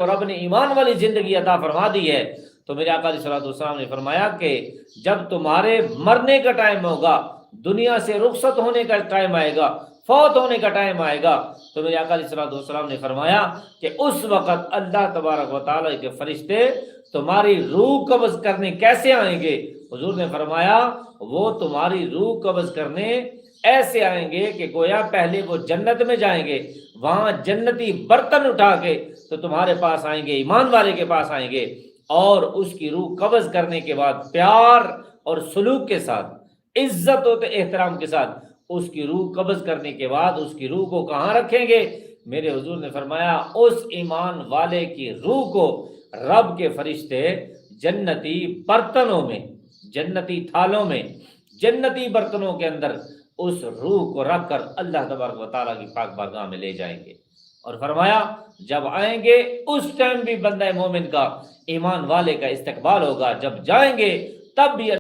اور رب نے ایمان والی زندگی عطا فرما دی ہے، تو میرے آقا علیہ الصلوۃ والسلام نے فرمایا کہ جب تمہارے مرنے کا ٹائم ہوگا، دنیا سے رخصت ہونے کا ٹائم آئے گا، فوت ہونے کا ٹائم آئے گا، تو میرے آقا علیہ الصلوۃ والسلام نے فرمایا کہ اس وقت اللہ تبارک و تعالیٰ کے فرشتے تمہاری روح قبض کرنے کیسے آئیں گے؟ حضور نے فرمایا وہ تمہاری روح قبض کرنے ایسے آئیں گے کہ گویا پہلے وہ جنت میں جائیں گے، وہاں جنتی برتن اٹھا کے تو تمہارے پاس آئیں گے، ایمان والے کے پاس آئیں گے، اور اس کی روح قبض کرنے کے بعد پیار اور سلوک کے ساتھ، عزت و احترام کے ساتھ اس کی روح قبض کرنے کے بعد اس کی روح کو کہاں رکھیں گے؟ میرے حضور نے فرمایا اس ایمان والے کی روح کو رب کے فرشتے جنتی برتنوں میں، جنتی تھالوں میں، جنتی برتنوں کے اندر اس روح کو رکھ کر اللہ تبارک و تعالیٰ کی پاک بارگاہ میں لے جائیں گے، اور فرمایا جب آئیں گے اس ٹائم بھی بندہ مومن کا، ایمان والے کا استقبال ہوگا، جب جائیں گے تب بھی